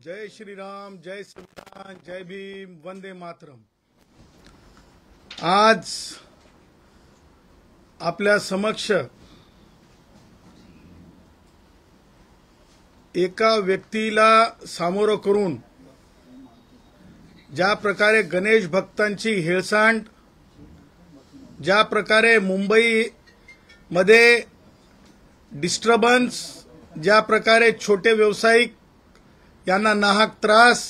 जय श्रीराम, जय संविधान, जय भीम, वंदे मातरम। आज आपल्या समक्ष एका व्यक्तीला सामोरं करून ज्या प्रकारे गणेश भक्तांची हेळसांड, ज्या प्रकारे मुंबईमध्ये डिस्टर्बन्स, ज्या प्रकारे छोटे व्यावसायिक यांना नाहक त्रास,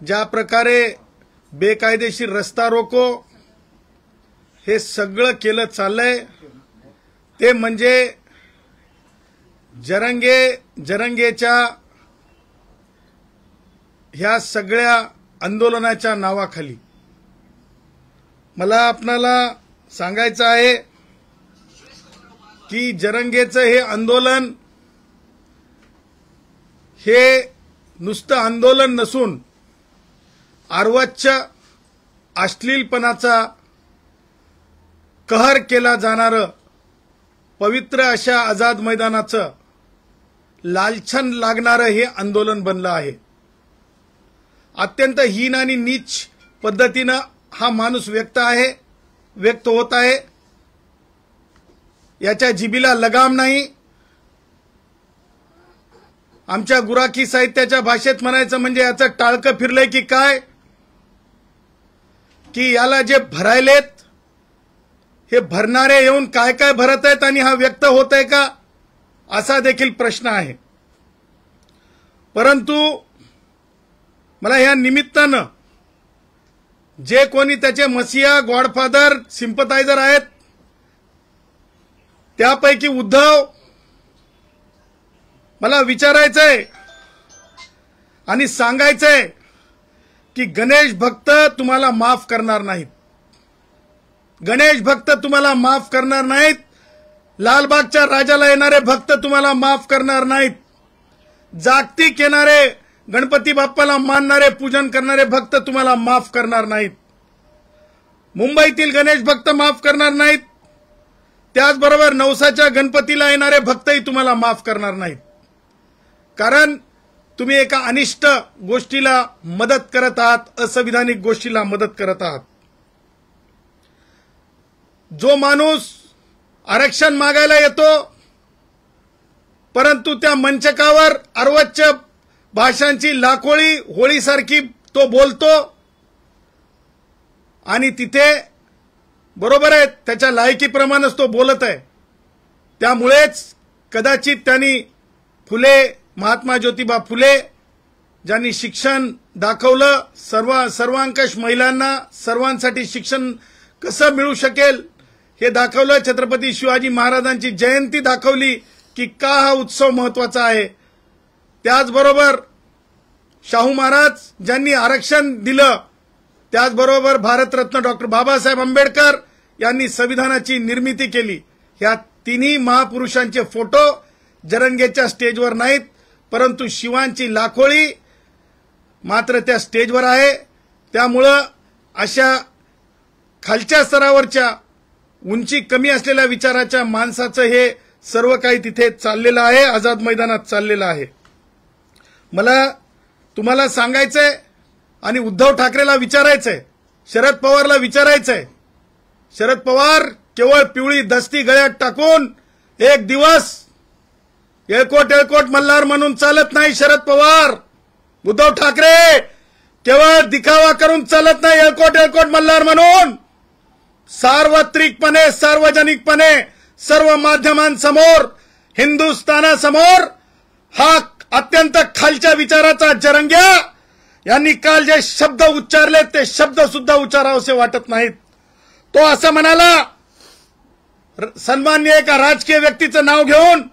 ज्या प्रकारे बेकायदेशीर रस्ता रोको, हे सगळं केलं चाललंय ते म्हणजे जरंगेच्या ह्या सगळ्या आंदोलनाच्या नावाखाली मला आपणाला सांगायचं आहे की जरंगेचं हे आंदोलन हे नुसतं आंदोलन नसून अर्वाच्य अश्लीलपणाचा कहर केला जाणारं पवित्र अशा आझाद मैदानाचं लालछन लागणारं हे आंदोलन बनलं आहे। अत्यंत हीन आणि नीच पद्धतीनं हा माणूस व्यक्त होत आहे। याच्या जिभेला लगाम नाही। आमच्या गुराखी साहित्याच्या भाषेत म्हणायचं म्हणजे याचं टाळकं फिरलंय की काय, की याला जे भरायलेत हे भरणारे येऊन काय काय भरत आहेत आणि हा व्यक्त होत आहे का, असा देखील प्रश्न आहे। परंतु मला या निमित्तानं जे कोणी त्याचे मसिया, गॉडफादर, सिंपथायझर आहेत त्यापैकी उद्धव, मला विचारायचंय आणि सांगायचंय की गणेश भक्त तुम्हाला माफ करणार नाहीत। गणेश भक्त तुम्हाला माफ करणार नाहीत। लालबागच्या राजाला येणारे भक्त तुम्हाला माफ करणार नाहीत। जागतिक येणारे गणपती बाप्पाला मानणारे, पूजन करणारे भक्त तुम्हाला माफ करणार नाहीत। मुंबईतील गणेश भक्त माफ करणार नाहीत। त्याचबरोबर नवसाच्या गणपतीला येणारे भक्तही तुम्हाला माफ करणार नाहीत। कारण तुम्ही एका अनिष्ट गोष्टीला मदत करत आहात, असंविधानिक गोष्टीला मदत करत आहात। जो माणूस आरक्षण मागायला येतो परंतु त्या मंचकावर अर्वाच्य भाषांची लाखोळी होळीसारखी तो बोलतो आणि तिथे बरोबर आहे त्याच्या लायकीप्रमाणेच तो बोलत आहे। त्यामुळेच कदाचित त्यांनी महात्मा ज्योतिबा फुले ज्यांनी शिक्षण दाखवलं, सर्वांकष महिलांना सर्वांसाठी शिक्षण कसं मिळू शकेल हे दाखवलं, छत्रपती शिवाजी महाराजांची जयंती दाखवली की का हा उत्सव महत्वाचा आहे। त्याचबरोबर शाहू महाराज ज्यांनी आरक्षण दिलं, त्याचबरोबर भारतरत्न डॉक्टर बाबासाहेब आंबेडकर यांनी संविधानाची निर्मिती केली। ह्या तिन्ही महापुरुषांचे फोटो जरंगेच्या स्टेजवर नाहीत, परंतु शिवांची लाखोळी मात्र त्या स्टेजवर आहे। त्यामुळं अशा खालच्या स्तरावरच्या उंची कमी असलेल्या विचाराच्या माणसाचं हे सर्व काही तिथे चाललेलं आहे, आझाद मैदानात चाललेलं आहे। मला तुम्हाला सांगायचंय आणि उद्धव ठाकरेला विचारायचंय, शरद पवारला विचारायचंय, शरद पवार केवळ पिवळी दस्ती गळ्यात टाकून एक दिवस येळकोट मल्हार म्हणून चालत नाही। शरद पवार, उद्धव ठाकरे केवळ दिखावा करून चालत नाही येळकोट मल्हार म्हणून। सार्वत्रिकपणे, सार्वजनिकपणे सर्व माध्यमांसमोर, हिंदुस्थानासमोर हा अत्यंत खालच्या विचाराचा जरंग्या यांनी काल जे शब्द उच्चारले ते शब्द सुद्धा उच्चारावेसे वाटत नाहीत। तो असं म्हणाला, सन्माननीय एका राजकीय व्यक्तीचं नाव घेऊन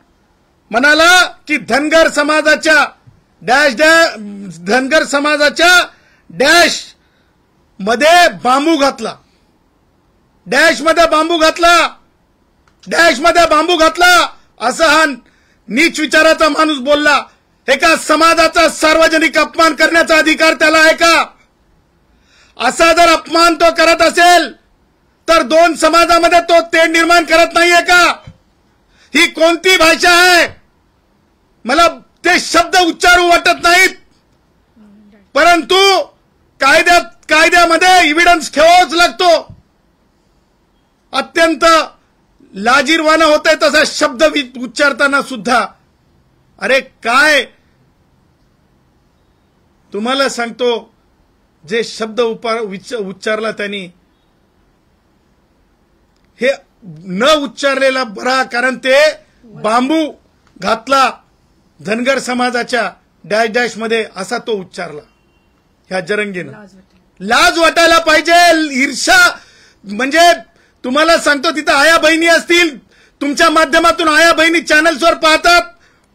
म्हणाला की धनगर समाजाच्या डॅश मध्ये बांबू घातला, डॅश मध्ये बांबू घातला असं हा नीच विचाराचा माणूस बोलला। एका समाजाचा सार्वजनिक अपमान करण्याचा अधिकार त्याला आहे का? असा जर अपमान तो करत असेल तर दोन समाजामध्ये तो तेढ निर्माण करत नाहीये का? ही कोणती भाषा आहे? मला ते शब्द उच्चारू वाटत नाहीत। परंतु कायद्यामध्ये इव्हिडन्स ठेवावाच लागतो. अत्यंत लाजिरवाणं होतंय तसा शब्द उच्चारताना सुद्धा. अरे काय तुम्हाला सांगतो, जे शब्द उच्चारला त्यांनी हे न उच्चारलेला बरा, कारण ते बांबू घातला धनगर समाजाच्या डॅश डॅश मध्ये असा तो उच्चारला ह्या जरंगीनं. लाज वाटायला पाहिजे. ईर्षा म्हणजे तुम्हाला सांगतो, तिथं आया बहिणी असतील, तुमच्या माध्यमातून आया बहिणी चॅनल्सवर पाहतात,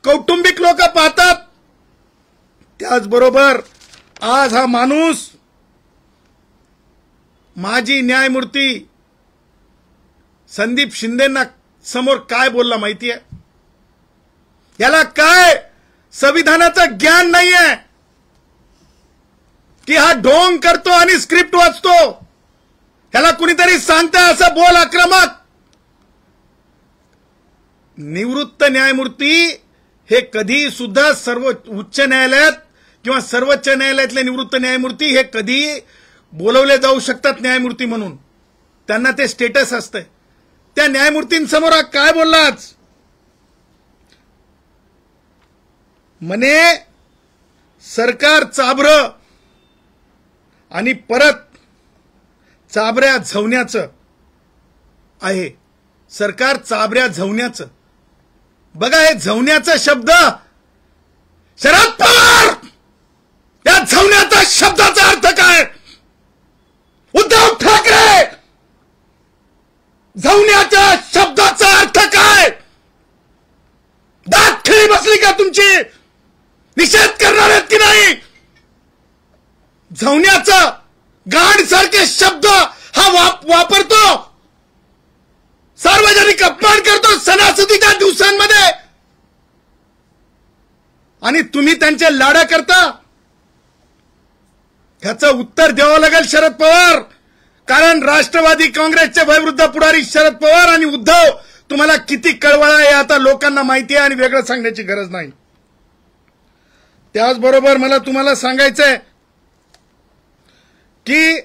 कौटुंबिक लोक पाहतात. त्याचबरोबर आज हा माणूस माजी न्यायमूर्ती संदीप शिंदेंना समोर काय बोलला माहितीये? याला काय संविधानाचं ज्ञान नाहीये की हा ढोंग करतो आणि स्क्रिप्ट वाचतो. ह्याला कुणीतरी सांगतं असं बोल आक्रमक. निवृत्त न्यायमूर्ती हे कधी सुद्धा उच्च न्यायालयात किंवा सर्वोच्च न्यायालयातले निवृत्त न्यायमूर्ती हे कधी बोलवले जाऊ शकतात न्यायमूर्ती म्हणून. त्यांना ते स्टेटस असतंय. त्या न्यायमूर्तींसमोर काय बोललाच म्हणे, सरकार चाभरं आणि परत चाभऱ्या झवण्याचं आहे. सरकार चाभऱ्या झवण्याचं. बघा हे झवण्याचा शब्द, शरद पवार या झवण्याचा शब्दाचा अर्थ काय? उद्धव ठाकरे झवण्याच्या शब्दाचा अर्थ काय? दात खिळी बसली का तुमची? निषेध करणार आहेत की नाही? झवण्याचा गांड सारखे शब्द हा वापरतो, सार्वजनिक अपमान करतो सणासुदीच्या दिवसांमध्ये, आणि तुम्ही त्यांचे लाडा करता. ह्याचं उत्तर द्यावं लागेल शरद पवार. कारण राष्ट्रवादी काँग्रेसचे वयोवृद्ध पुढारी शरद पवार आणि उद्धव तुम्हाला किती कळवळा आहे आता लोकांना माहिती आहे आणि वेगळं सांगण्याची गरज नाही. त्याचबरोबर मला तुम्हाला सांगायचंय की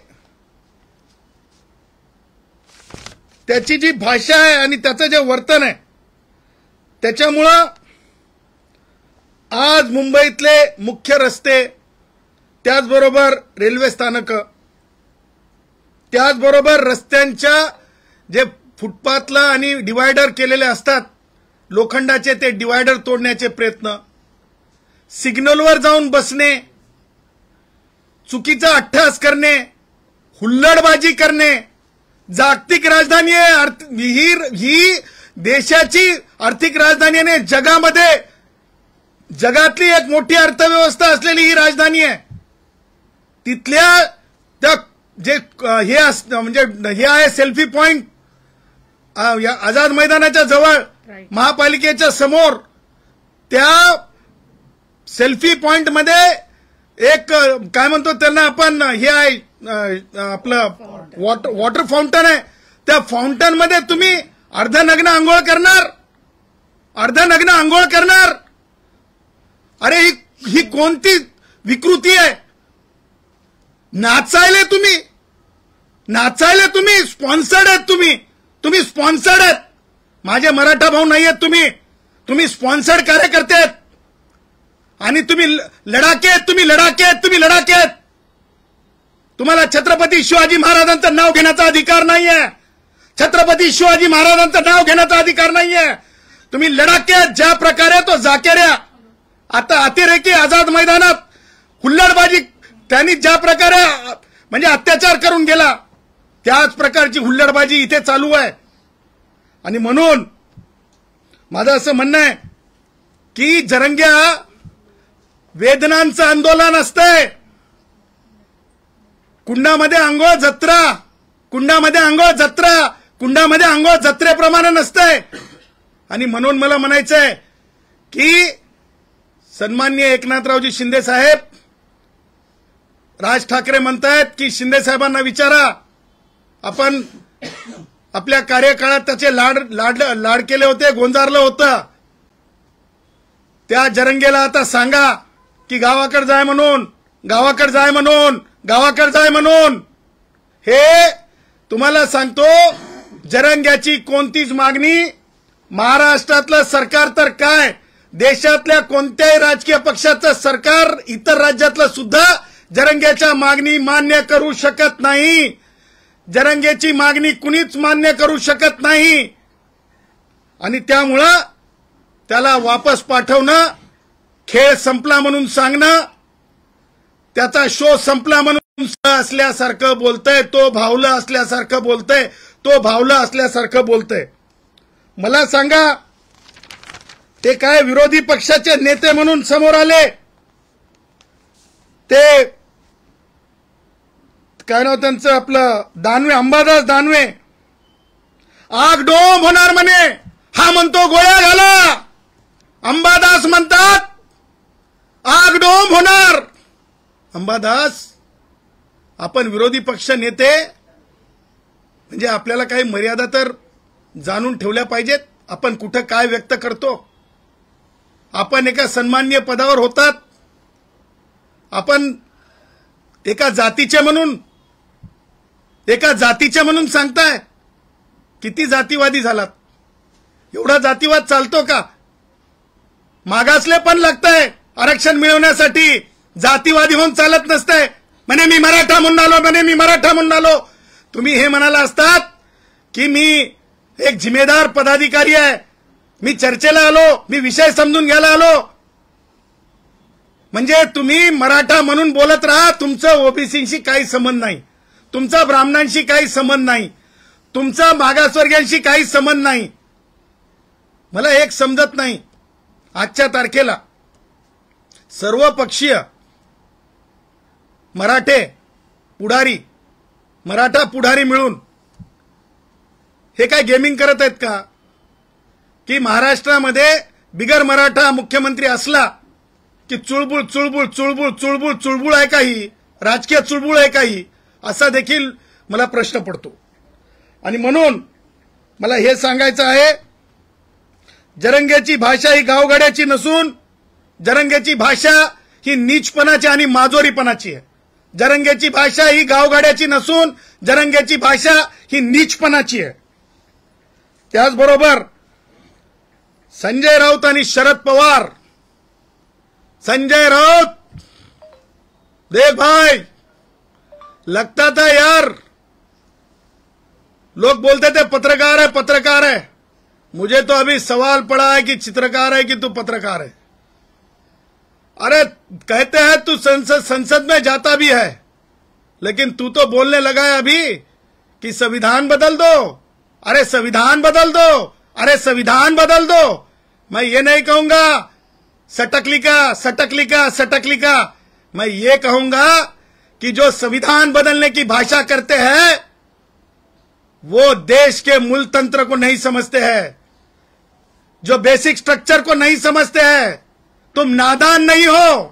त्याची जी भाषा आहे आणि त्याचं जे वर्तन आहे त्याच्यामुळं आज मुंबईतले मुख्य रस्ते, त्याचबरोबर रेल्वे स्थानकं, त्याचबरोबर रस्त्यांच्या जे फुटपाथला आणि डिवायडर केलेले असतात लोखंडाचे, ते डिवायडर तोडण्याचे प्रयत्न, सिग्नलवर जाऊन बसणे, चुकीचा अट्टहास करणे, हुल्लडबाजी करणे. जागतिक राजधानी आहे ही देशाची आर्थिक राजधानी आहे. जगामध्ये जगातली एक मोठी अर्थव्यवस्था असलेली ही राजधानी आहे. तिथल्या त्या जे हे म्हणजे हे आहे सेल्फी पॉइंट आझाद मैदानाच्या जवळ महापालिकेच्या समोर, त्या सेल्फी पॉइंट मध्ये एक काय म्हणतो त्यांना आपण, हे आहे आपलं वॉटर फाउंटन आहे. त्या फाउंटन मध्ये तुम्ही अर्धनग्न आंघोळ करणार. अरे ही कोणती विकृती आहे? नाचायले तुम्ही स्पॉन्सर्ड आहेत. तुम्ही स्पॉन्सर्ड आहेत. माझे मराठा भाऊ नाही आहेत. तुम्ही स्पॉन्सर्ड कार्यकर्ते आहेत आणि तुम्ही लढाके आहेत. तुम्हाला छत्रपती शिवाजी महाराजांचं नाव घेण्याचा अधिकार नाहीये. छत्रपती शिवाजी महाराजांचं नाव घेण्याचा अधिकार नाहीये. तुम्ही लढाके आहेत. ज्या प्रकारे तो जाकेऱ्या आता अतिरेकी आझाद मैदानात हुल्लडबाजी त्यांनी ज्या प्रकारे म्हणजे अत्याचार करून गेला, त्याच प्रकारची हुल्लडबाजी इथे चालू आहे. आणि म्हणून माझं असं म्हणणं आहे की जरंग्या वेदनांचं आंदोलन असतंय. कुंडामध्ये आंघोळ जत्रेप्रमाणे नसतंय. आणि म्हणून मला म्हणायचंय की सन्माननीय एकनाथरावजी शिंदे साहेब, राज ठाकरे म्हणतायत की शिंदे साहेबांना विचारा, आपण आपल्या कार्यकाळात त्याचे लाड केले होते, गोंजारलं होतं. त्या जरंगेला आता सांगा की गावाकडे जाय म्हणून, गावाकडे जाय म्हणून, गावाकडे जाय म्हणून. हे तुम्हाला सांगतो, जरंग्याची कोणतीच मागणी महाराष्ट्रातलं सरकार तर काय, देशातल्या कोणत्याही राजकीय पक्षाचं सरकार इतर राज्यातलं सुद्धा जरंग्याच्या मागणी मान्य करू शकत नाही. जरंगेची मागणी कुणीच मान्य करू शकत नाही. आणि त्यामुळं त्याला वापस पाठवणं, खेळ संपला म्हणून सांगणं, त्याचा शो संपला म्हणून असल्यासारखं बोलतंय, तो भावलं असल्यासारखं बोलतंय, तो भावलं असल्यासारखं बोलतंय. मला सांगा, ते काय विरोधी पक्षाचे नेते म्हणून समोर आले, ते काय नाव त्यांचं, आपलं दानवे, अंबादास दानवे, आगडोंब होणार म्हणे. हा म्हणतो गोळ्या घाला, अंबादास म्हणतात आगडोंब होणार. अंबादास, आपण विरोधी पक्ष नेते म्हणजे आपल्याला काही मर्यादा तर जाणून ठेवल्या पाहिजेत. आपण कुठं काय व्यक्त करतो. आपण एका सन्माननीय पदावर होतात, आपण एका जातीचे म्हणून सांगताय. किती जातीवादी झालात. एवढा जातीवाद चालतो का. मागासले पण लागतंय आरक्षण मिळवण्यासाठी, जातीवादी होऊन चालत नसतंय. म्हणे मी मराठा म्हणून आलो, म्हणे मी मराठा म्हणून आलो. तुम्ही हे म्हणाला असतात की मी एक जिम्मेदार पदाधिकारी आहे, मी चर्चेला आलो, मी विषय समजून घ्यायला आलो. म्हणजे तुम्ही मराठा म्हणून बोलत राहा, तुमचं ओबीसीशी काही संबंध नाही, तुमचा ब्राह्मणांशी काही संबंध नाही, तुमचा मागासवर्गीयांशी काही संबंध नाही. मला एक समजत नाही, आजच्या तारखेला सर्वपक्षीय मराठा पुढारी मिळून हे काय गेमिंग करत आहेत का, की महाराष्ट्रामध्ये बिगर मराठा मुख्यमंत्री असला की चुळबुळ चुळबुळ चुळबुळ चुळबुळ चुळबुळ आहे का, ही राजकीय चुळबुळ आहे का ही, असा देखील मला प्रश्न पडतो. आणि म्हणून मला हे सांगायचं आहे, जरंगेची भाषा ही गावगाड्याची नसून जरंगेची भाषा ही नीचपणाची आणि माजोरीपणाची आहे. जरंगेची भाषा ही गावगाड्याची नसून जरंगेची भाषा ही नीचपणाची आहे. त्याचबरोबर संजय राऊत आणि शरद पवार, संजय राउत, देख भाई, लगता था यार, लोग बोलते थे पत्रकार है, मुझे तो अभी सवाल पड़ा है कि चित्रकार है कि तू पत्रकार है. अरे कहते हैं तू संसद में जाता भी है, लेकिन तू तो बोलने लगा है अभी कि संविधान बदल दो. अरे संविधान बदल दो, अरे संविधान बदल दो. मैं ये नहीं कहूंगा सटकलिका, मैं ये कहूंगा कि जो संविधान बदलने की भाषा करते हैं वो देश के मूल तंत्र को नहीं समझते हैं, जो बेसिक स्ट्रक्चर को नहीं समझते हैं. तुम नादान नहीं हो,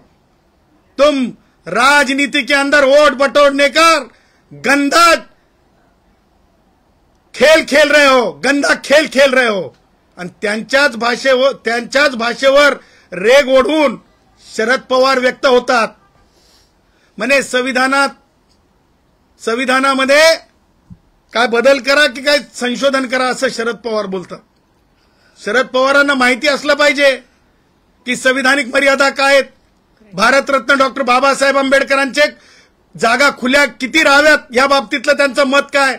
तुम राजनीति के अंदर वोट बटोरने का गंदा खेल खेल रहे हो. आणि त्यांच्याच भाषेवर रेग ओढून शरद पवार व्यक्त होतात. म्हणे संविधानामध्ये काय बदल करा की काय संशोधन करा असं शरद पवार बोलतात. शरद पवारांना माहिती असलं पाहिजे की संविधानिक मर्यादा काय आहेत. भारतरत्न डॉक्टर बाबासाहेब आंबेडकरांचे जागा खुल्या किती राहाव्यात या बाबतीतलं त्यांचं मत काय.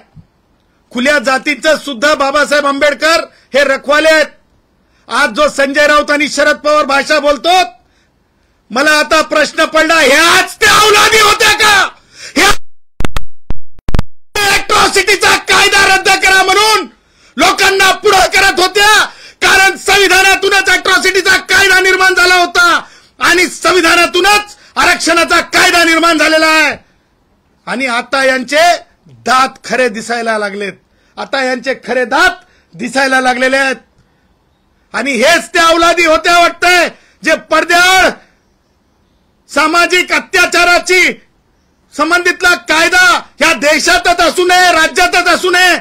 खुल्या जातीचं सुद्धा बाबासाहेब आंबेडकर हे रखवाले आहेत. आज जो संजय राऊत आणि शरद पवार भाषा बोलतो, मला आता प्रश्न पडला, ह्याच त्या औलादी होत्या का. अॅट्रॉसिटीचा कायदा रद्द करा म्हणून लोकांना पुढे करत होत्या, कारण संविधानातूनच अॅट्रॉसिटीचा कायदा निर्माण झाला होता आणि संविधानातूनच आरक्षणाचा कायदा निर्माण झालेला आहे. आणि आता यांचे दात खरे दिसायला लागलेत, दिसायला लागलेले आहेत. आणि हेच त्या औलादी होत्या वाटतंय जे पडद्याआड सामाजिक अत्याचाराची संबंधितला कायदा ह्या देशातच असू नये, राज्यातच असू नये,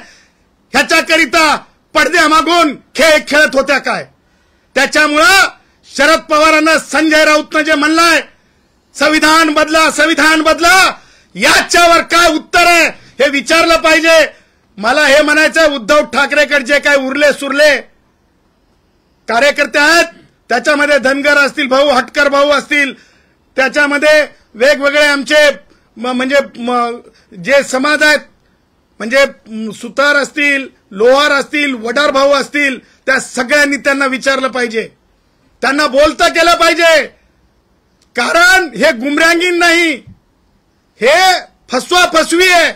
ह्याच्याकरिता पडद्यामागून खेळ खेळत होत्या काय. त्याच्यामुळं शरद पवारांना संजय राऊतनं जे म्हणलंय, संविधान बदला, संविधान बदला, याच्यावर काय उत्तर आहे हे विचारलं पाहिजे. मला हे म्हणायचं, उद्धव ठाकरेकडे जे काय उरले सुरले कार्यकर्ते आहेत, त्याच्यामध्ये धनगर असतील भाऊ, हटकर भाऊ असतील, त्याच्यामध्ये वेगवेगळे आमचे म्हणजे जे समाज आहेत, म्हणजे सुतार असतील, लोहार असतील, वडार भाऊ असतील, त्या सगळ्यांनी त्यांना विचारलं पाहिजे, त्यांना बोलतं केलं पाहिजे. कारण हे गुमरांगीन नाही, हे फसवा फसवी आहे.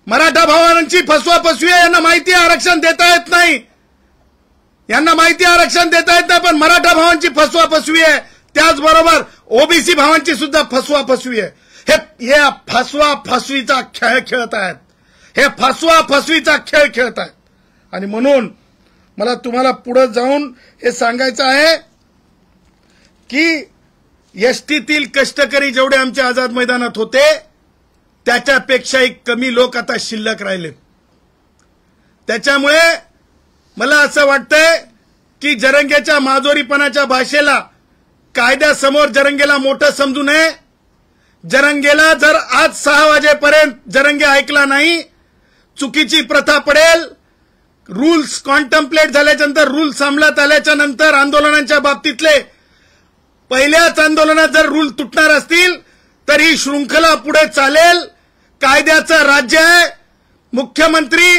मराठा भावांची फसवा फसवी आहे. यांना माहिती आरक्षण देता येत नाही, यांना माहिती आरक्षण देता येत नाही, पण मराठा भावांची फसवा फसवी आहे. त्याचबरोबर ओबीसी भावांची सुद्धा फसवा फसवी आहे. हे फसवा फसवीचा खेळ खेळत आहेत, हे फसवा फसवीचा खेळ खेळत आहेत. आणि म्हणून मला तुम्हाला पुढे जाऊन हे सांगायचं आहे की एसटीतील कष्टकरी जेवढे आमच्या आझाद मैदानात होते त्याच्यापेक्षाही कमी लोक आता शिल्लक राहिले. त्याच्यामुळे मला असं वाटतंय की जरंगेच्या माजोरीपणाच्या भाषेला कायद्यासमोर जरंगेला मोठं समजू नये. जरंगेला जर आज 6 वाजेपर्यंत जरंगे ऐकला नाही, चुकीची प्रथा पडेल. रूल्स कॉन्टम्प्लेट झाल्याच्या नंतर, रूल्स अंमलात आल्याच्या नंतर आंदोलनांच्या बाबतीतले पहिल्याच आंदोलनात जर रूल तुटणार असतील तर ही शृंखला पुढे चालेल. कायद्याचं राज्य आहे. मुख्यमंत्री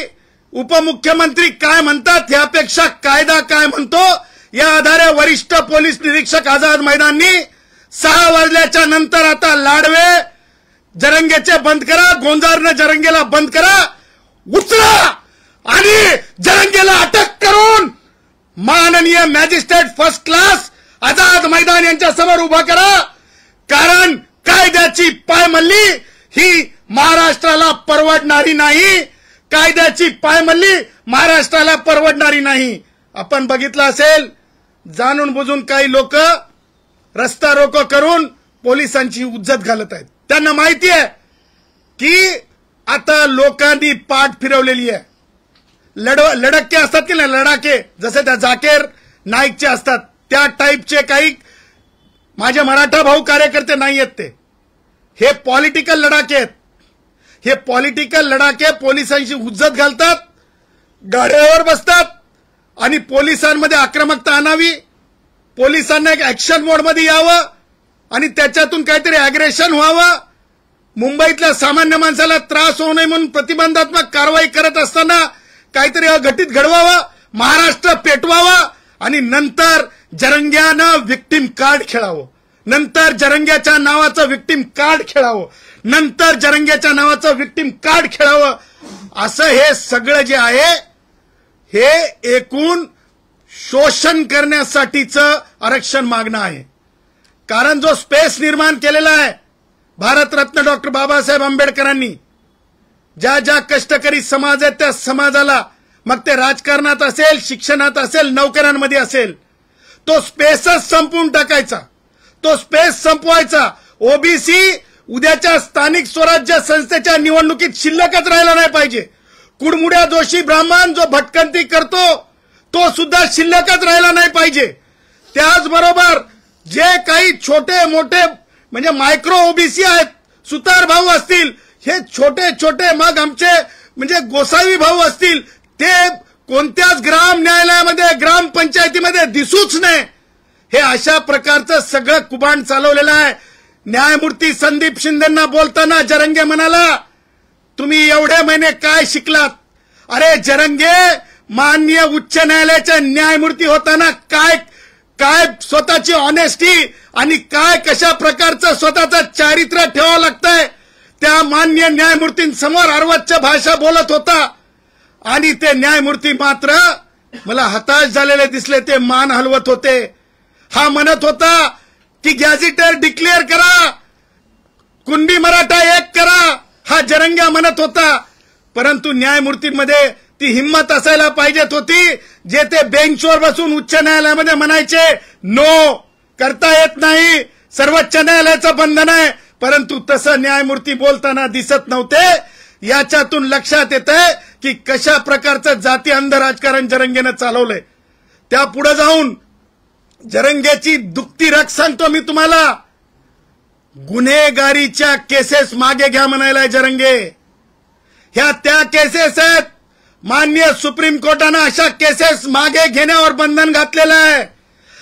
उपमुख्यमंत्री काय म्हणतात यापेक्षा कायदा काय म्हणतो या आधारे वरिष्ठ पोलीस निरीक्षक आझाद मैदाननी 6 वाजल्याच्या नंतर आता लाडवे जरंगेचे बंद करा, गोंजारनं जरंगेला बंद करा, उचला आणि जरंगेला अटक करून माननीय magistrate first class Azad Maidan यांच्या समोर उभा करा. कारण कायद्याची पायमल्ली ही महाराष्ट्राला परवडणारी नाही, कायद्याची पायमल्ली महाराष्ट्राला परवडणारी नाही. आपण बघितलं असेल, जाणून बुजून काही लोक रस्ता रोको करून पोलिसांची उज्जत घालत आहेत. त्यांना माहिती आहे की आता लोकांनी पाठ फिरवलेली आहे. लडाके असतात की नाही, लडाके जसे त्या जाकीर नाईकचे असतात त्या टाईपचे काही माझे मराठा भाऊ कार्यकर्ते नाही आहेत. हे पॉलिटिकल लडाके आहेत. हे पॉलिटिकल लडाके पोलिसांची उज्जत घालतात, गाड्यावर बसतात आणि पोलिसांमध्ये आक्रमकता आणावी, पोलिसांना एक ऍक्शन मोडमध्ये यावं आणि त्याच्यातून काहीतरी अॅग्रेशन व्हावं. मुंबईतल्या सामान्य माणसाला त्रास होऊ नये म्हणून प्रतिबंधात्मक कारवाई करत असताना काहीतरी अघटित घडवावं, महाराष्ट्र पेटवावं आणि नंतर जरंग्यानं विक्टिम कार्ड खेळावं, नंतर जरंग्याच्या नावाचं विक्टिम कार्ड खेळावं, नंतर जरंग्याच्या नावाचं विक्टिम कार्ड खेळावं. असं हे सगळं जे आहे हे एकूण शोषण करण्यासाठीचं आरक्षण मागणं आहे. कारण जो स्पेस निर्माण केलेला आहे भारतरत्न डॉक्टर बाबासाहेब आंबेडकरांनी, ज्या ज्या कष्टकरी समाज आहेत त्या समाजाला, मग ते राजकारणात असेल, शिक्षणात असेल, नोकऱ्यांमध्ये असेल, तो स्पेसच संपवून टाकायचा, तो स्पेस संपवायचा. ओबीसी उद्याच्या स्थानिक स्वराज्य संस्थेच्या निवडणुकीत शिल्लकच राहिला नाही पाहिजे. कुडमुड्या जोशी ब्राह्मण जो भटकंती करतो तो सुद्धा शिल्लकच राहिला नाही पाहिजे. त्याचबरोबर जे काही छोटे मोठे म्हणजे मायक्रो ओबीसी आहेत, सुतार भाऊ असतील, हे छोटे छोटे मग आमचे म्हणजे गोसावी भाऊ असतील, ते कोणत्याच ग्राम न्यायालयामध्ये ग्रामपंचायतीमध्ये दिसूच नये. हे अशा प्रकारचं सगळं कुभांड चालवलेलं आहे. न्यायमूर्ती संदीप शिंदेंना बोलताना जरंगे म्हणाला, तुम्ही एवढे महिने काय शिकलात? अरे जरंगे माननीय उच्च न्यायालयाचे न्यायमूर्ती होताना काय काय स्वतःची ऑनेस्टी आणि काय कशा प्रकारचं स्वतःचं चारित्र्य ठेवावं लागतंय त्या माननीय न्यायमूर्तींसमोर अर्वच्च भाषा बोलत होता. आणि ते न्यायमूर्ती मात्र मला हताश झालेले दिसले. ते मान हलवत होते. हा म्हणत होता की गॅझेटर डिक्लेअर करा, कुणबी मराठा एक करा, हा जरंग्या म्हणत होता. परंतु न्यायमूर्तींमध्ये ती हिंमत असायला पाहिजेत होती जे ते बेंचवर बसून उच्च न्यायालयामध्ये म्हणायचे नो, करता येत नाही, सर्वोच्च न्यायालयाचं बंधन आहे. परंतु तसं न्यायमूर्ती बोलताना दिसत नव्हते. याच्यातून लक्षात येतंय की कशा प्रकारचं जाती अंध राजकारण जरंगेनं चालवलंय. त्या पुढे जाऊन जरंगेची दुखती रग सांगतो मी तुम्हाला. गुन्हेगारीच्या केसेस मागे घ्या म्हणायलाय जरंगे. ह्या त्या केसेस आहेत. माननीय सुप्रीम कोर्टानं अशा केसेस मागे घेण्यावर बंधन घातलेलं आहे.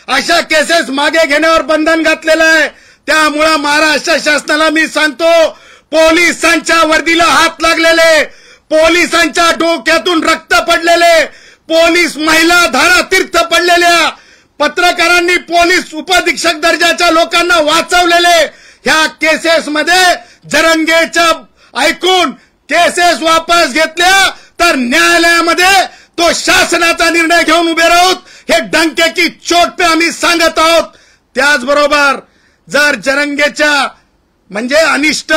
अशा केसेस मागे घेण्यावर बंधन घातलेलं आहे. त्यामुळे महाराष्ट्र शासनाला मी सांगतो, पोलिसांच्या वर्दीला हात लागलेले, पोलिसांच्या डोक्यातून रक्त पडलेले, पोलीस महिला धारातीर्थ पडलेल्या, पत्रकारांनी पोलीस उपअधीक्षक दर्जाच्या लोकांना वाचवलेले, ह्या केसेसमध्ये जरंगेच्या ऐकून केसेस वापस घेतल्या तर न्यायालयामध्ये तो शासनाचा निर्णय घेऊन उभे राहूत. हे डंके की चोट पे आम्ही सांगत आहोत. त्याचबरोबर जर जरंगेच्या म्हणजे अनिष्ट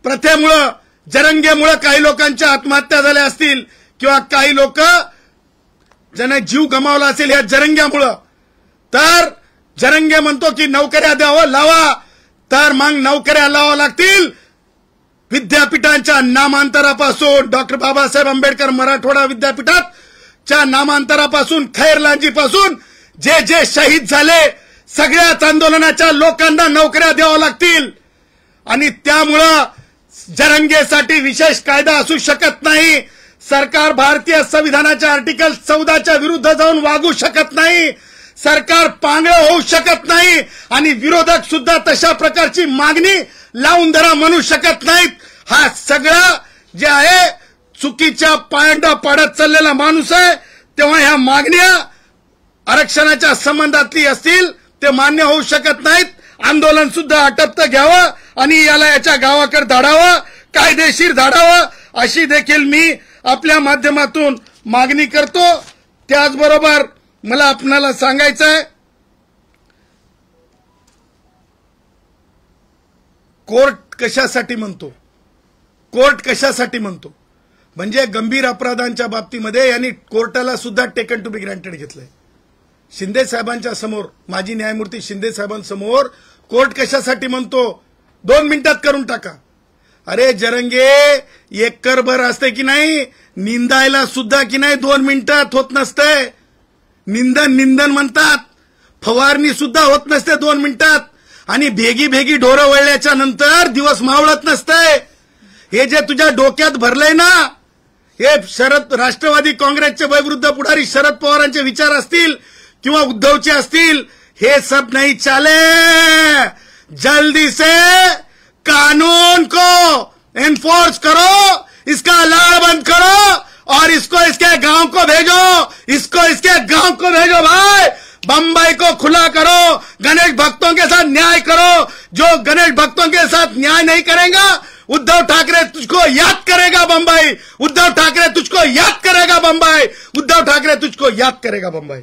प्रथेमुळं, जरंगेमुळे काही लोकांच्या आत्महत्या झाल्या असतील किंवा काही लोक ज्यांना जीव गमावला असेल या जरंग्यामुळं, तर जरंगे म्हणतो की नोकऱ्या द्यावं लावा, तर मग नोकऱ्या लावा लागतील. विद्यापीठांच्या नामांतरापासून डॉक्टर बाबासाहेब आंबेडकर मराठवाडा विद्यापीठाच्या नामांतरापासून खैरलांजीपासून जे जे शहीद झाले सगळ्याच आंदोलनाच्या लोकांना नोकऱ्या द्याव्या लागतील. आणि त्यामुळं जरंगेसाठी विशेष कायदा असू शकत नाही. सरकार भारतीय संविधानाच्या आर्टिकल 14च्या विरुद्ध जाऊन वागू शकत नाही. सरकार पांगळं होऊ शकत नाही आणि विरोधक सुद्धा तशा प्रकारची मागणी लावून धरा म्हणू शकत नाहीत. हा सगळा जे आहे चुकीच्या पायंडा पाडत चाललेला माणूस आहे. तेव्हा ह्या मागण्या आरक्षणाच्या संबंधातली असतील ते मान्य होऊ शकत नाहीत. आंदोलन सुद्धा आटपतं घ्यावं आणि याला याच्या गावाकडे धाडावं, कायदेशीर धाडावं, अशी देखील मी आपल्या माध्यमातून मागणी करतो. त्याचबरोबर मला आपणाला सांगायचं आहे, कोर्ट कशासाठी म्हणतो, कोर्ट कशासाठी म्हणतो म्हणजे गंभीर अपराधांच्या बाबतीमध्ये यांनी कोर्टाला सुद्धा टेकन टू बी ग्रँटेड घेतलंय. शिंदे साहेबांच्या समोर, माजी न्यायमूर्ती शिंदे साहेबांसमोर कोर्ट कशासाठी म्हणतो 2 मिनिटात करून टाका. अरे जरंगे, एकरभर असते की नाही, निंदायला सुद्धा की नाही 2 मिनिटात होत नसते. निंदन म्हणतात, फवारणी सुद्धा होत नसते 2 मिनिटात. आणि भेगी ढोरं वळल्याच्या नंतर दिवस मावळत नसतंय. हे जे तुझ्या डोक्यात भरलंय ना, हे राष्ट्रवादी काँग्रेसचे वयोवृद्ध पुढारी शरद पवारांचे विचार असतील किंवा उद्धवचे असतील, हे सब नहीं चाले. जल्दी से कानून को एनफोर्स करो, इसका लाड़ बंद करो और इसको इसके गांव को भेजो, इसको इसके गांव को भेजो भाई. बम्बई को खुला करो, गणेश भक्तों के साथ न्याय करो. जो गणेश भक्तों के साथ न्याय नहीं करेगा, उद्धव ठाकरे तुझको याद करेगा बम्बई. उद्धव ठाकरे तुझको याद करेगा बम्बई. उद्धव ठाकरे तुझको याद करेगा बम्बई.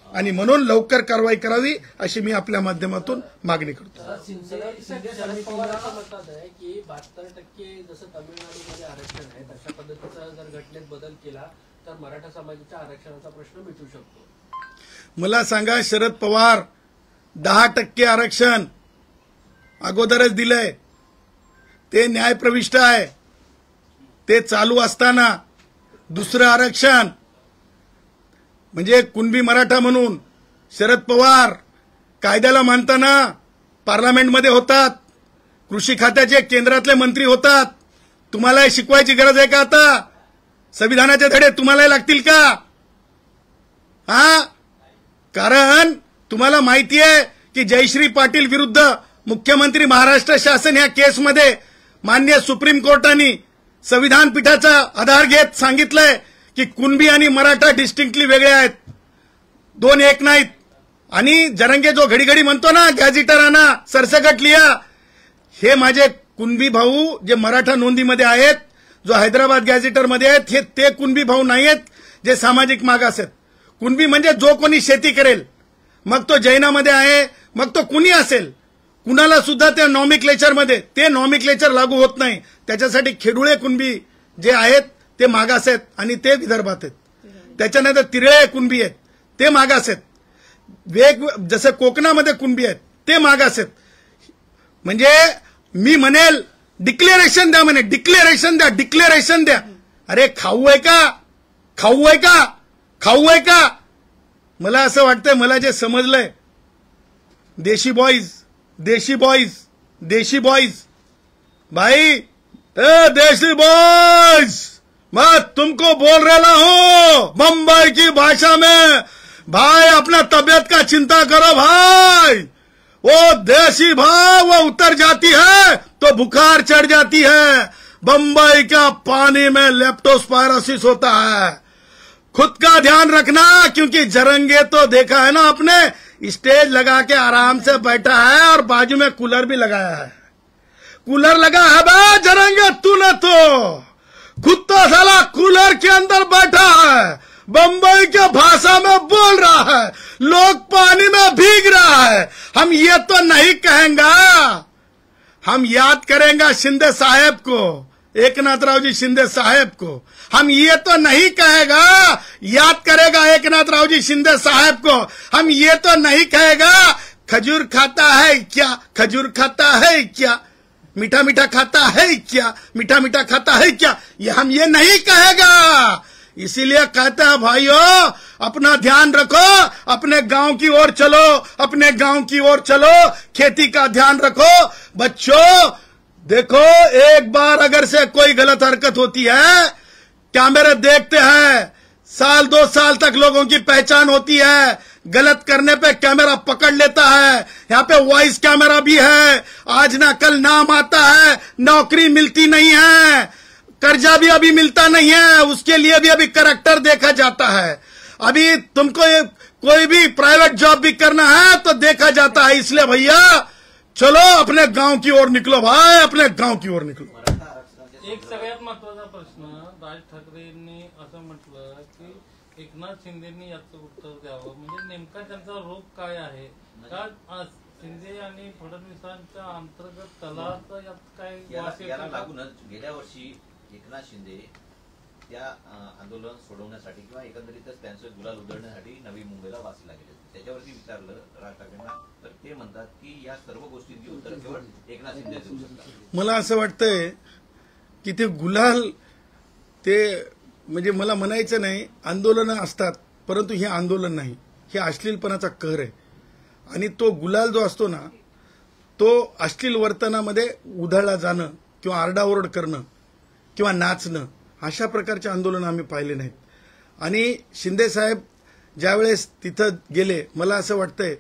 आणि म्हणून लवकर कारवाई करावी अशी मी आपल्या माध्यमातून मागणी करतो. शरद पवार असं म्हणतात आहे की 72% जसं तामिळनाडूमध्ये आरक्षण आहे तशा पद्धतीचा जर घटनेत बदल केला तर मराठा समाजाच्या आरक्षणाचा प्रश्न मिटू शकतो. मला सांगा, शरद पवार 10% आरक्षण अगोदरच दिलंय, ते न्यायप्रविष्ट आहे. ते चालू असताना दुसरं आरक्षण म्हणजे कुणबी मराठा म्हणून शरद पवार कायद्याला मानताना पार्लमेंटमध्ये होतात, कृषी खात्याचे केंद्रातले मंत्री होतात. तुम्हाला शिकवायची गरज आहे का आता? संविधानाचे धडे तुम्हाला लागतील का? हा, कारण तुम्हाला माहिती आहे की जयश्री पाटील विरुद्ध मुख्यमंत्री महाराष्ट्र शासन या केसमध्ये माननीय सुप्रीम कोर्टाने संविधान पीठाचा आधार घेत सांगितलंय की कुणबी आणि मराठा डिस्टिंक्टली वेगळे आहेत, 2 एक नाहीत. आणि जरंगे जो घडी म्हणतो ना गॅझेटरांना सरसकट लिहा, हे माझे कुणबी भाऊ जे मराठा नोंदीमध्ये आहेत, जो हैदराबाद गॅझेटरमध्ये आहेत, हे ते कुणबी भाऊ नाही आहेत जे सामाजिक मागास आहेत. कुणबी म्हणजे जो कोणी शेती करेल, मग तो जैनामध्ये आहे, मग तो कुणी असेल, कुणाला सुद्धा त्या नॉमिक्लेचरमध्ये ते नॉमिक्लेचर लागू होत नाही. त्याच्यासाठी खेडुळे कुणबी जे आहेत ते मागास आहेत आणि ते विदर्भात आहेत. त्याच्यानंतर तिरळे कुणबी आहेत ते मागास आहेत. जसं कोकणामध्ये कुणबी आहेत ते मागास आहेत. म्हणजे मी म्हणेल डिक्लेरेशन द्या, म्हणे डिक्लेरेशन द्या. अरे खाऊ आहे का? खाऊ आहे का? मला असं वाटतंय, मला जे समजलंय, देशी बॉईज देशी बॉयज, भाई देशी बॉयज, मैं तुमको बोल रहा हूं बम्बई की भाषा में, भाई अपना तबियत का चिंता करो भाई। वो देशी भाव वो उतर जाती है तो बुखार चढ़ जाती है। बम्बई का पानी में लेप्टोस्पायरोसिस होता है। खुद का ध्यान रखना, क्योंकि जरंगे तो देखा है ना आपने, स्टेज लगा के आराम से बैठा है और बाजू में कूलर भी लगाया है। कूलर लगा है बा जरंगे, तू न तो खुद तो साला कूलर के अंदर बैठा है, बम्बई के भाषा में बोल रहा है, लोग पानी में भीग रहा है। हम ये तो नहीं कहेंगे, हम याद करेंगे शिंदे साहेब को, एकनाथराव जी शिंदे साहेब को। हम ये तो नहीं कहेगा, याद करेगा एकनाथराव जी शिंदे साहेब को। हम ये तो नहीं कहेगा खजूर खाता है क्या, खजूर खाता है क्या, मीठा मीठा खाता है क्या, मीठा मीठा खाता है क्या, ये हम ये नहीं कहेगा। इसीलिए कहते हैं भाइयों, अपना ध्यान रखो, अपने गांव की ओर चलो, अपने गांव की ओर चलो, खेती का ध्यान रखो। बच्चों देखो, एक बार अगर से कोई गलत हरकत होती है, कैमरे देखते हैं, साल 2 साल तक लोगों की पहचान होती है। गलत करने पे कैमरा पकड़ लेता है। यहाँ पे वॉइस कैमरा भी है, आज ना कल नाम आता है, नौकरी मिलती नहीं है, कर्जा भी अभी मिलता नहीं है, उसके लिए भी अभी करैक्टर देखा जाता है। अभी तुमको कोई भी प्राइवेट जॉब भी करना है तो देखा जाता है। इसलिए भैया चलो अपने गांव की ओर निकलो भाई, अपने गांव की ओर निकलो। एक सगळ्यात महत्वाचा प्रश्न, राज ठाकरेंनी असं म्हटलं की एकनाथ शिंदेनी याचं उत्तर द्यावं, म्हणजे नेमका त्यांचा रोग काय आहे का शिंदे आणि फडणवीसांच्या अंतर्गत तलाचं यात काय याला लागूनच गेल्या वर्षी एकनाथ शिंदे त्या आंदोलन सोडवण्यासाठी किंवा एकंदरीतच त्यांचं गुलाल उधळण्यासाठी नवी मुंबईला वासीला गेले. त्याच्यावरती विचारलं राज ठाकरेंना, तर ते म्हणतात की या सर्व गोष्टींची उत्तर केवळ एकनाथ शिंदे देऊ शकतात. मला असं वाटतंय की ते गुलाल, ते म्हणजे मला म्हणायचं नाही, आंदोलनं असतात परंतु हे आंदोलन नाही, हे अश्लीलपणाचा कहर आहे. आणि तो गुलाल जो असतो ना, तो अश्लील वर्तनामध्ये उधळला जाणं किंवा आरडाओरड करणं किंवा नाचणं, अशा प्रकारचे आंदोलन आम्ही पाहिले नाहीत. आणि शिंदे साहेब ज्यावेळेस तिथं गेले, मला असं वाटतंय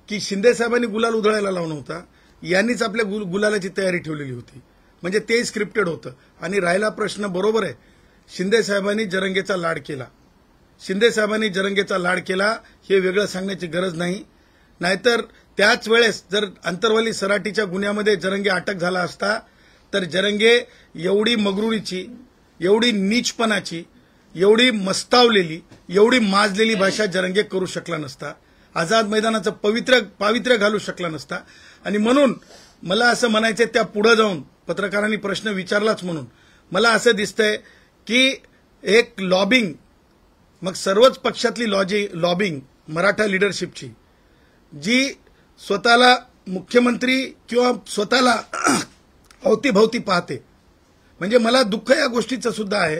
की शिंदे साहेबांनी गुलाल उधळायला लावला नव्हता, यांनीच आपल्या गुलालाची तयारी ठेवलेली होती. म्हणजे ते स्क्रिप्टेड होतं. आणि राहिला प्रश्न, बरोबर आहे, शिंदे साहेबांनी जरंगेचा लाड केला, शिंदे साहेबांनी जरंगेचा लाड केला, हे वेगळं सांगण्याची गरज नाही. नाहीतर त्याच वेळेस जर अंतरवाली सराटीच्या गुन्ह्यामध्ये जरंगे अटक झाला असता तर जरंगे एवढी मगरुरीची, एवढी नीचपणाची, एवढी मस्तावलेली, एवढी माजलेली भाषा जरंगे करू शकला नसता, आझाद मैदानाचं पावित्र्य घालू शकला नसता. आणि म्हणून मला असं म्हणायचं, त्या पुढे जाऊन पत्रकारांनी प्रश्न विचारलाच म्हणून मला असं दिसतंय की एक लॉबिंग, मग सर्वच पक्षातली लॉबिंग मराठा लिडरशिपची, जी स्वतःला मुख्यमंत्री किंवा स्वतःला अवतीभवती पाहते. म्हणजे मला दुःख या गोष्टीचं सुद्धा आहे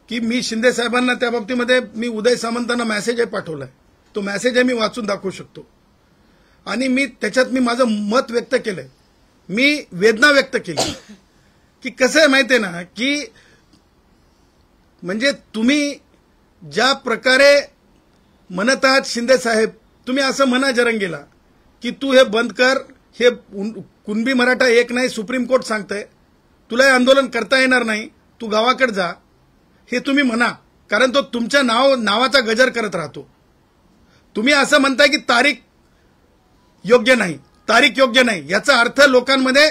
की मी शिंदे साहेबांना त्या बाबतीमध्ये मी उदय सामंतांना मेसेजही पाठवलाय, तो मेसेज आहे, मी वाचून दाखवू शकतो. आणि मी त्याच्यात मी माझं मत व्यक्त केलंय, मी वेदना व्यक्त केली की कसं आहे माहिती आहे ना, की म्हणजे तुम्ही ज्या प्रकारे म्हणत आहात शिंदे साहेब, तुम्ही असं म्हणा जरंगेला की तू हे बंद कर, हे कुणबी मराठा एक नाही, सुप्रीम कोर्ट सांगतंय, तुला हे आंदोलन करता येणार नाही, तू गावाकडे जा, हे तुम्ही म्हणा. कारण तो तुमच्या नावाचा गजर करत राहतो. तुम्ही असं म्हणताय की तारीख योग्य नाही, तारीख योग्य नाही, याचा अर्थ लोकांमध्ये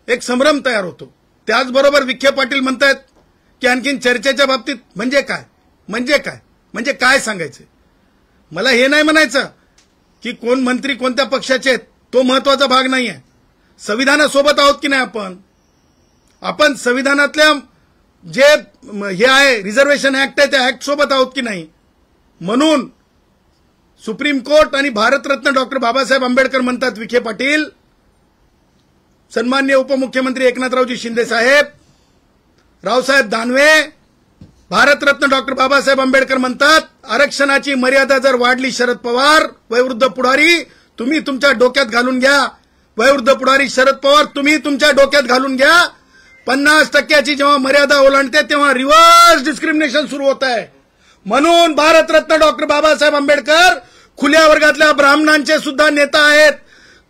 एक संभ्रम तयार होतो. त्याचबरोबर विखे पाटील म्हणतायत की आणखीन चर्चेच्या बाबतीत म्हणजे काय, म्हणजे काय, म्हणजे काय सांगायचं. मला हे नाही म्हणायचं की कोण मंत्री कोणत्या पक्षाचे आहेत, तो महत्वाचा भाग नाही आहे. संविधानासोबत आहोत की नाही आपण संविधानातल्या जे हे आहे रिझर्वेशन ऍक्ट आहे त्या ऍक्ट सोबत आहोत की नाही. म्हणून सुप्रीम कोर्ट आणि भारतरत्न डॉक्टर बाबासाहेब आंबेडकर म्हणतात, विखे पाटील, सन्माननीय उपमुख्यमंत्री एकनाथरावजी शिंदे साहेब, रावसाहेब दानवे, भारतरत्न डॉक्टर बाबासाहेब आंबेडकर म्हणतात, आरक्षणाची मर्यादा जर वाढली, शरद पवार वयोवृद्ध पुढारी, तुम्ही तुमच्या डोक्यात घालून घ्या, वयोवृद्ध पुढारी शरद पवार, तुम्ही तुमच्या डोक्यात घालून घ्या, 50% जेव्हा मर्यादा ओलांडते तेव्हा रिव्हर्स डिस्क्रिमिनेशन सुरू होत आहे. म्हणून भारतरत्न डॉक्टर बाबासाहेब आंबेडकर खुल्या वर्गातल्या ब्राह्मणांचे सुद्धा नेता आहेत,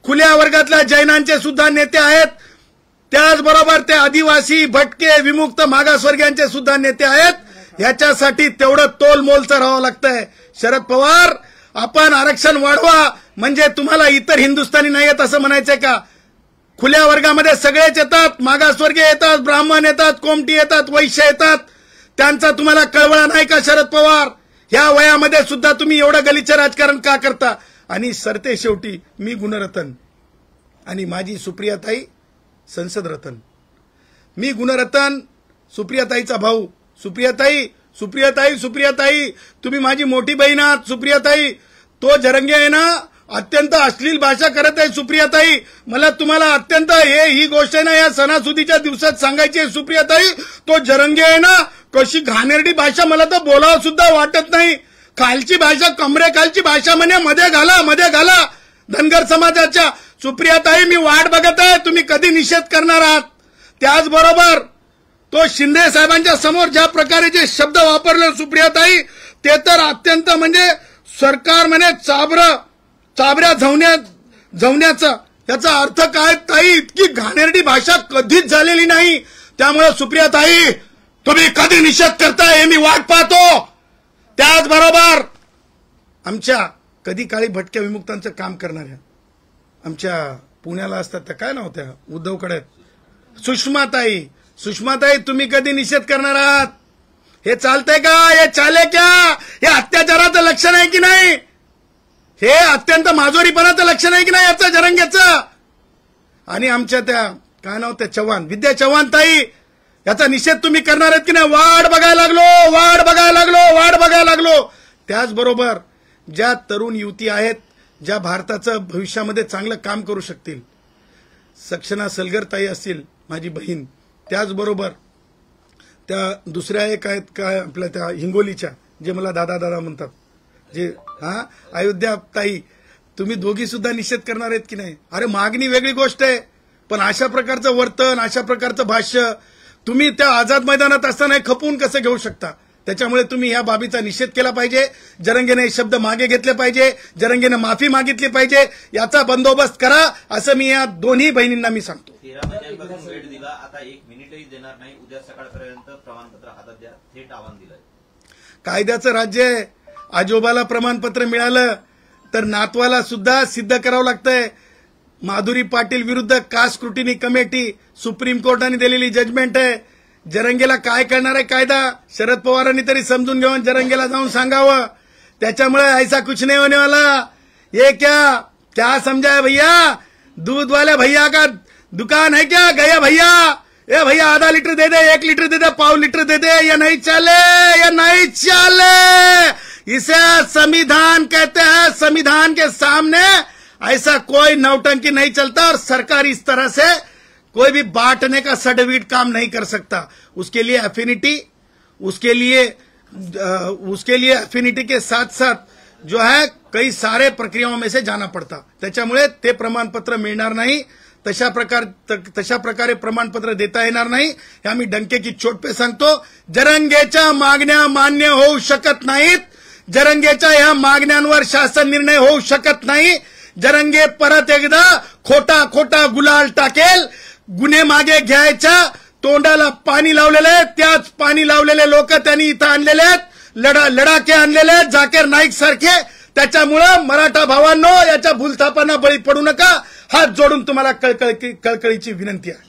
खुल्या वर्गातल्या जैनांचे सुद्धा नेते आहेत, त्याचबरोबर ते आदिवासी, भटके, विमुक्त, मागासवर्गीयांचे सुद्धा नेते आहेत. याच्यासाठी तेवढं तोलमोलचं राहावं लागतंय. शरद पवार, आपण आरक्षण वाढवा म्हणजे तुम्हाला इतर हिंदुस्थानी नाही येत असं म्हणायचंय का? खुल्या वर्गामध्ये सगळेच येतात, मागासवर्गीय येतात, ब्राह्मण येतात, कोमटी येतात, वैश्य येतात. त्यांचा तुम्हाला कळवळा नाही का शरद पवार? ह्या वयामध्ये सुद्धा तुम्ही एवढं गलिच्छ राजकारण का करता? आणि सरते शेवटी मी गुणरत्न आणि माझी सुप्रियाताई संसद रत्न. मी गुणरत्न, सुप्रियाताईचा भाऊ. सुप्रियाताई, सुप्रियाताई, सुप्रियाताई, तुम्ही माझी मोठी बहीण आहात. सुप्रियाताई, तो जरंगे आहे ना, अत्यंत अश्लील भाषा करत आहे. सुप्रियाताई, मला तुम्हाला अत्यंत ही गोष्ट आहे ना या सणासुदीच्या दिवसात सांगायची आहे. सुप्रियाताई, तो जरंगे आहे ना, कशी घाणेरडी भाषा, मला तर बोलावं सुद्धा वाटत नाही. खालची भाषा, कमरेखालची भाषा म्हणे, मध्ये घाला, मध्ये घाला धनगर समाजाच्या. सुप्रियाताई, मी वाट बघत आहे, तुम्ही कधी निषेध करणार आहात. त्याचबरोबर तो शिंदे साहेबांच्या समोर ज्या प्रकारे जे शब्द वापरले सुप्रियाताई, ते तर अत्यंत म्हणजे सरकार म्हणे चाबऱ्या झवण्याचा. याचा अर्थ काय ताई? इतकी घाणेरडी भाषा कधीच झालेली नाही. त्यामुळे सुप्रियाताई, तुम्ही कधी निषेध करताय हे मी वाट पाहतो. त्याचबरोबर आमच्या कधी काळी भटक्या विमुक्तांचं काम करणाऱ्या आमच्या पुण्याला असतात त्या, काय नाव त्या उद्धवकडे, सुषमाताई. सुषमाताई, तुम्ही कधी निषेध करणार आहात? हे चालतंय का? हे चाले क्या? हे अत्याचाराचं लक्षण आहे की नाही? हे अत्यंत माजोरीपणाचं लक्षण आहे की नाही याचं जरंगेचं? आणि आमच्या त्या काय नाव त्या चव्हाण, विद्या चव्हाण ताई, याचा निषेध तुम्ही करणार आहेत की नाही? वाढ बघायला लागलो, वाढ बघायला लागलो, वाढ बघायला लागलो. त्याचबरोबर ज्या तरुण युवती आहेत, ज्या भारताचं भविष्यामध्ये चांगलं काम करू शकतील, सक्षना सलगर ताई असतील माझी बहीण, त्याचबरोबर त्या दुसऱ्या एक आहेत काय आपल्या त्या हिंगोलीच्या, जे मला दादा दादा म्हणतात, जे अयोध्या ताई, तुम्ही दोघी सुद्धा निषेध करणार आहेत की नाही? अरे मागणी वेगळी गोष्ट आहे, पण अशा प्रकारचं वर्तन, अशा प्रकारचं भाष्य तुम्ही त्या आझाद मैदानात असताना खपवून कसं घेऊ शकता? त्याच्यामुळे तुम्ही या बाबीचा निषेध केला पाहिजे. जरंगेने हे शब्द मागे घेतले पाहिजे, जरंगेने माफी मागितली पाहिजे, याचा बंदोबस्त करा असं मी या दोन्ही बहिणींना मी सांगतो. 13 महिन्यांपासून वेळ दिला, आता 1 मिनिटही देणार नाही, उद्या सकाळपर्यंत प्रमाणपत्र हातात द्या, थेट आव्हान दिलंय. कायद्याचं राज्य आहे. आजोबाला प्रमाणपत्र मिळालं तर नातवाला सुद्धा सिद्ध करावं लागतंय. माधुरी पाटील विरुद्ध कास्ट स्क्रुटिनी कमिटी, सुप्रीम कोर्टाने दिलेली जजमेंट आहे. जरंगेला काय करणार आहे कायदा? शरद पवारांनी तरी समजून घेऊन जरंगेला जाऊन सांगावं. त्याच्यामुळे ऐसा कुछ नहीं होने वाला. ये क्या समझा है भैया? दूध वाले भैया का दुकान है क्या? गया भैया, ए भैया आधा लीटर दे दे, 1 लीटर दे दे, पाव लीटर दे दे, ये नहीं चले, ये नहीं चले. इसे संविधान कहते हैं. संविधान के सामने ऐसा कोई नौटंकी नहीं चलता और सरकार इस तरह से कोई भी बांटने का सडवीट काम नहीं कर सकता. उसके लिए एफिनिटी, उसके लिए एफिनिटी के साथ साथ जो है कई सारे प्रक्रियाओं में से जाना पड़ता. त्याच्यामुळे ते प्रमाणपत्र मिळणार नाही. तशा प्रकारे प्रमाणपत्र देता येणार नाही. हे आम्ही डंकेची चोट पे सांगतो. जरंगेच्या मागण्या मान्य होऊ शकत नाहीत. जरंगेच्या या मागण्यांवर शासन निर्णय होऊ शकत नाही. जरंगे परत एकदा खोटा गुलाल टाकेल. गुन्हे मागे घ्यायच्या तोंडाला पाणी लावलेले, त्याच पाणी लावलेले लोक त्यांनी इथं आणलेले आहेत, लढाके आणलेले आहेत जाकीर नाईक सारखे. त्याच्यामुळं मराठा भावांनो, याच्या भूलथापांना बळी पडू नका. हात जोडून तुम्हाला कळकळीची विनंती आहे.